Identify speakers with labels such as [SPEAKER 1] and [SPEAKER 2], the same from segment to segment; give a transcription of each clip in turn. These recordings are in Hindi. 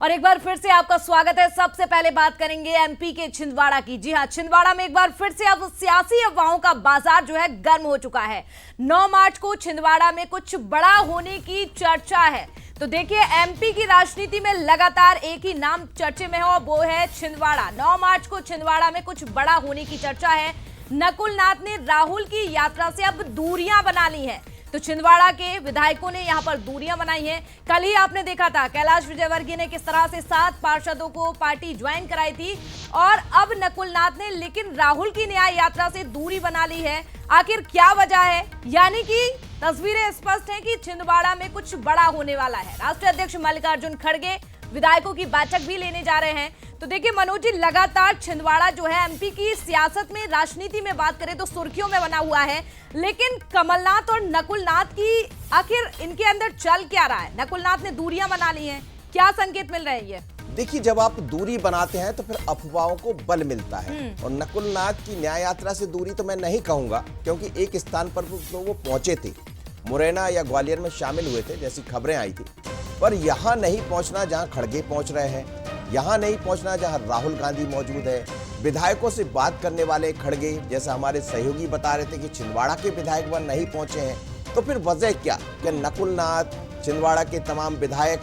[SPEAKER 1] और एक बार फिर से आपका स्वागत है। सबसे पहले बात करेंगे एमपी के छिंदवाड़ा की। जी हां, छिंदवाड़ा में एक बार फिर से अब सियासी अफवाहों का बाजार जो है गर्म हो चुका है। 9 मार्च को छिंदवाड़ा में कुछ बड़ा होने की चर्चा है। तो देखिए, एमपी की राजनीति में लगातार एक ही नाम चर्चे में है और वो है छिंदवाड़ा। 9 मार्च को छिंदवाड़ा में कुछ बड़ा होने की चर्चा है। नकुल नाथ ने राहुल की यात्रा से अब दूरियां बना ली हैं। तो छिंदवाड़ा के विधायकों ने यहां पर दूरियां बनाई हैं। कल ही आपने देखा था कैलाश विजयवर्गीय ने किस तरह से 7 पार्षदों को पार्टी ज्वाइन कराई थी, और अब नकुल नाथ ने लेकिन राहुल की न्याय यात्रा से दूरी बना ली है। आखिर क्या वजह है? यानी कि तस्वीरें स्पष्ट हैं कि छिंदवाड़ा में कुछ बड़ा होने वाला है। राष्ट्रीय अध्यक्ष मल्लिकार्जुन खड़गे विधायकों की बैठक भी लेने जा रहे हैं। तो देखिए मनोज जी, लगातार छिंदवाड़ा जो है एमपी की सियासत में, राजनीति में बात करें तो सुर्खियों में बना हुआ है। लेकिन कमलनाथ और नकुल नाथ की आखिर इनके अंदर चल क्या रहा है? नकुल नाथ ने दूरियां बना ली हैं, क्या संकेत मिल रहे हैं ये?
[SPEAKER 2] देखिए, जब आप दूरी बनाते हैं तो फिर अफवाहों को बल मिलता है। और नकुल नाथ की न्याय यात्रा से दूरी तो मैं नहीं कहूंगा, क्योंकि एक स्थान पर तो वो पहुंचे थे, मुरैना या ग्वालियर में शामिल हुए थे जैसी खबरें आई थी। पर यहाँ नहीं पहुंचना जहाँ खड़गे पहुंच रहे हैं, यहाँ नहीं पहुंचना जहाँ राहुल गांधी मौजूद है, विधायकों से बात करने वाले खड़गे जैसा हमारे सहयोगी बता रहे थे कि छिंदवाड़ा के विधायक वह नहीं पहुंचे हैं। तो फिर वजह क्या? क्या नकुल नाथ, छिंदवाड़ा के तमाम विधायक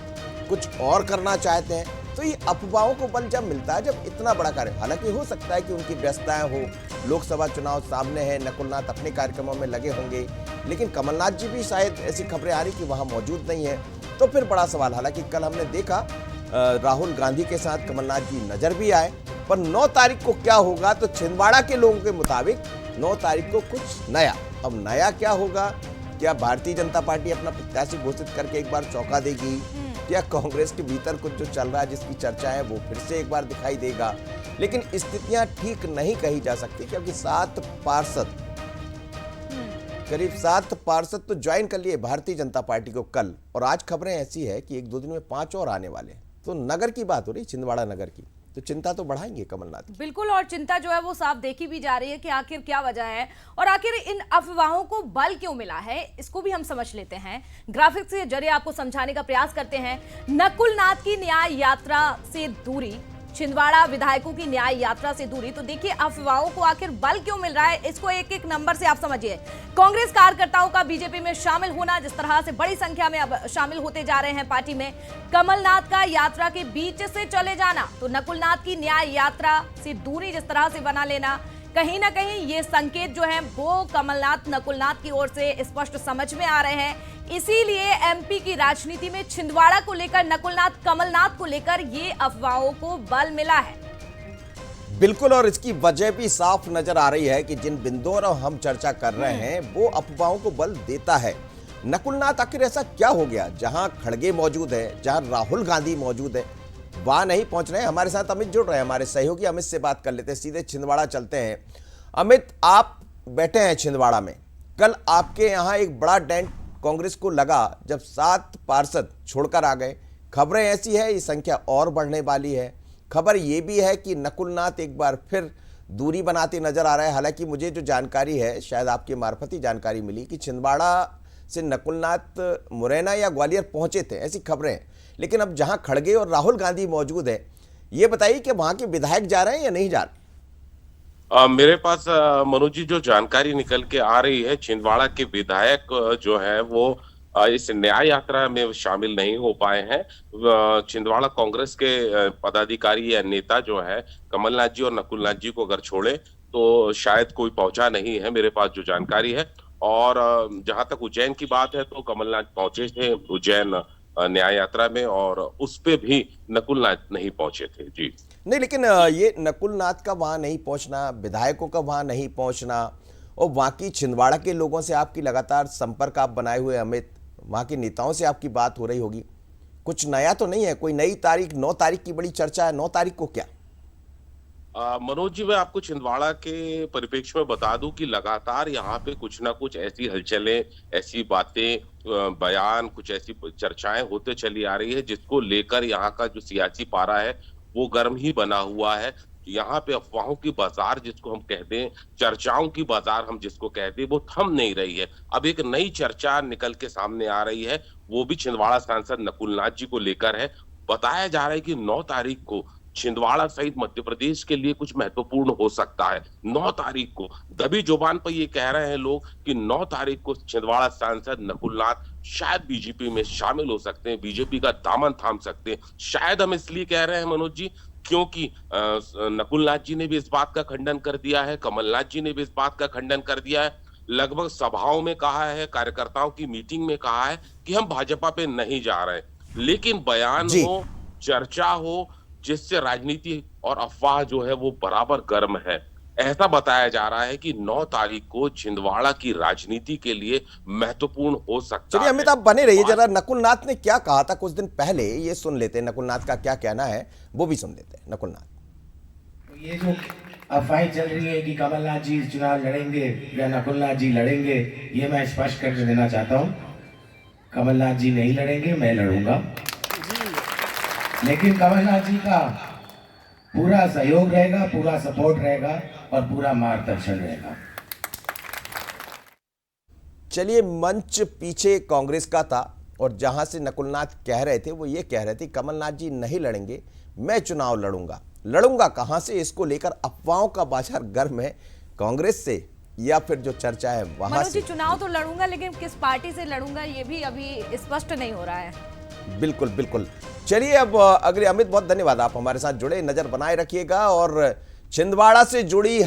[SPEAKER 2] कुछ और करना चाहते हैं? तो ये अफवाहों को बल जब मिलता है, जब इतना बड़ा कार्य, हालांकि हो सकता है कि उनकी व्यस्तताएं हो, लोकसभा चुनाव सामने है, नकुल नाथ अपने कार्यक्रमों में लगे होंगे, लेकिन कमलनाथ जी भी शायद ऐसी खबरें आ रही कि वहां मौजूद नहीं है। तो फिर बड़ा सवाल, हालांकि कल हमने देखा राहुल गांधी के साथ कमलनाथ जी नजर भी आए, पर 9 तारीख को क्या होगा? तो छिंदवाड़ा के लोगों के मुताबिक 9 तारीख को कुछ नया। अब नया क्या होगा? क्या भारतीय जनता पार्टी अपना प्रत्याशी घोषित करके एक बार चौंका देगी? या कांग्रेस के भीतर कुछ जो चल रहा है, जिसकी चर्चा है, वो फिर से एक बार दिखाई देगा? लेकिन स्थितियां ठीक नहीं कही जा सकती, क्योंकि 7 पार्षद, करीब 7 पार्षद तो ज्वाइन कर लिए भारतीय जनता पार्टी को कल, और आज खबरें ऐसी है कि 1-2 दिन में 5 और आने वाले हैं। तो नगर की बात हो रही, छिंदवाड़ा नगर की, तो चिंता तो बढ़ाएंगे कमलनाथ।
[SPEAKER 1] बिल्कुल, और चिंता जो है वो साफ देखी भी जा रही है कि आखिर क्या वजह है और आखिर इन अफवाहों को बल क्यों मिला है, इसको भी हम समझ लेते हैं। ग्राफिक्स के जरिए आपको समझाने का प्रयास करते हैं। नकुल नाथ की न्याय यात्रा से दूरी, छिंदवाड़ा विधायकों की न्याय यात्रा से दूरी। तो देखिए अफवाहों को आखिर बल क्यों मिल रहा है, इसको एक एक नंबर से आप समझिए। कांग्रेस कार्यकर्ताओं का बीजेपी में शामिल होना, जिस तरह से बड़ी संख्या में अब शामिल होते जा रहे हैं पार्टी में। कमलनाथ का यात्रा के बीच से चले जाना, तो नकुल नाथ की न्याय यात्रा से दूरी जिस तरह से बना लेना, कहीं ना कहीं ये संकेत जो है वो कमलनाथ नकुल नाथ की ओर से स्पष्ट समझ में आ रहे हैं। इसीलिए एमपी की राजनीति में छिंदवाड़ा को लेकर, नकुल नाथ कमलनाथ को लेकर ये अफवाहों को बल मिला है।
[SPEAKER 2] बिल्कुल, और इसकी वजह भी साफ नजर आ रही है कि जिन बिंदुओं पर हम चर्चा कर रहे हैं वो अफवाहों को बल देता है। नकुल नाथ आखिर ऐसा क्या हो गया? जहां खड़गे मौजूद है, जहां राहुल गांधी मौजूद है, वहां नहीं पहुंच रहे हैं। हमारे साथ अमित जुड़ रहे हैं, हमारे सहयोगी अमित से बात कर लेते हैं, सीधे छिंदवाड़ा चलते हैं। अमित, आप बैठे हैं छिंदवाड़ा में, कल आपके यहाँ एक बड़ा डेंट कांग्रेस को लगा जब 7 पार्षद छोड़कर आ गए। खबरें ऐसी है ये संख्या और बढ़ने वाली है। खबर ये भी है कि नकुल नाथ एक बार फिर दूरी बनाते नजर आ रहा है। हालांकि मुझे जो जानकारी है, शायद आपके मार्फत ही जानकारी मिली कि छिंदवाड़ा से नकुल नाथ मुरैना या ग्वालियर पहुंचे थे, ऐसी खबरें हैं। लेकिन अब जहां खड़गे और राहुल गांधी मौजूद है, ये बताइए कि वहां के विधायक जा रहे हैं या नहीं जा रहे?
[SPEAKER 3] मेरे पास मनोज जी जो जानकारी निकल के आ रही है, छिंदवाड़ा के विधायक जो है वो इस न्याय यात्रा में शामिल नहीं हो पाए हैं। छिंदवाड़ा कांग्रेस के पदाधिकारी या नेता जो है कमलनाथ जी और नकुल नाथ जी को अगर छोड़े तो शायद कोई पहुंचा नहीं है, मेरे पास जो जानकारी है। और जहां तक उज्जैन की बात है तो कमलनाथ पहुंचे थे उज्जैन न्याय यात्रा में, और उस पे भी नकुल नाथ नहीं पहुंचे थे। जी
[SPEAKER 2] नहीं, लेकिन ये नकुल नाथ का वहां नहीं पहुंचना, विधायकों का वहां नहीं पहुंचना, और वहां की छिंदवाड़ा के लोगों से आपकी लगातार संपर्क आप बनाए हुए अमित, वहां के नेताओं से आपकी बात हो रही होगी, कुछ नया तो नहीं है? कोई नई तारीख, 9 तारीख की बड़ी चर्चा है, 9 तारीख को क्या?
[SPEAKER 3] मनोज जी, मैं आपको छिंदवाड़ा के परिप्रेक्ष्य में बता दूं कि लगातार यहाँ पे कुछ ना कुछ ऐसी हलचलें, ऐसी बातें, बयान, कुछ ऐसी चर्चाएं होते चली आ रही है, जिसको लेकर यहाँ का जो सियासी पारा है वो गर्म ही बना हुआ है। यहाँ पे अफवाहों की बाजार जिसको हम कहते हैं, चर्चाओं की बाजार हम जिसको कहते हैं, वो थम नहीं रही है। अब एक नई चर्चा निकल के सामने आ रही है, वो भी छिंदवाड़ा सांसद नकुल नाथ जी को लेकर है। बताया जा रहा है कि 9 तारीख को छिंदवाड़ा सहित मध्य प्रदेश के लिए कुछ महत्वपूर्ण हो सकता है। 9 तारीख को दबी जुबान पर ये कह रहे हैं लोग कि 9 तारीख को छिंदवाड़ा सांसद नकुल नाथ शायद बीजेपी में शामिल हो सकते हैं, बीजेपी का दामन थाम सकते हैं। शायद हम इसलिए कह रहे हैं मनोज जी क्योंकि नकुल नाथ जी ने भी इस बात का खंडन कर दिया है, कमलनाथ जी ने भी इस बात का खंडन कर दिया है, लगभग सभाओं में कहा है, कार्यकर्ताओं की मीटिंग में कहा है कि हम भाजपा पे नहीं जा रहे। लेकिन बयान
[SPEAKER 2] जी।
[SPEAKER 3] हो, चर्चा हो, जिससे राजनीति और अफवाह जो है वो बराबर गर्म है। ऐसा बताया जा रहा है कि 9 तारीख को छिंदवाड़ा की राजनीति के लिए महत्वपूर्ण हो सकता
[SPEAKER 2] चलिए
[SPEAKER 3] है।
[SPEAKER 2] अमित, आप बने रहिए जरा। नकुल नाथ ने क्या कहा था कुछ दिन पहले, ये सुन लेते हैं। नकुल नाथ का क्या कहना है वो भी सुन लेते हैं। नकुल नाथ,
[SPEAKER 4] ये जो अफवाहें चल रही है कि कमलनाथ जी चुनाव लड़ेंगे या नकुल नाथ जी लड़ेंगे, ये मैं स्पष्ट कर देना चाहता हूँ। कमलनाथ जी नहीं लड़ेंगे, मैं लड़ूंगा। लेकिन कमलनाथ जी का पूरा सहयोग रहेगा, पूरा सपोर्ट रहेगा और पूरा मार्गदर्शन रहेगा।
[SPEAKER 2] चलिए, मंच पीछे कांग्रेस का था और जहां से नकुल नाथ कह रहे थे वो ये कह रहे थे कमलनाथ जी नहीं लड़ेंगे, मैं चुनाव लड़ूंगा। लड़ूंगा कहां से, इसको लेकर अफवाहों का बाजार गर्म है। कांग्रेस से या फिर जो चर्चा है वहां
[SPEAKER 1] मनोज जी,
[SPEAKER 2] से।
[SPEAKER 1] चुनाव तो लड़ूंगा लेकिन किस पार्टी से लड़ूंगा ये भी अभी स्पष्ट नहीं हो रहा है।
[SPEAKER 2] बिल्कुल बिल्कुल। चलिए अब अगले, अमित बहुत धन्यवाद, आप हमारे साथ जुड़े। नजर बनाए रखिएगा और छिंदवाड़ा से जुड़ी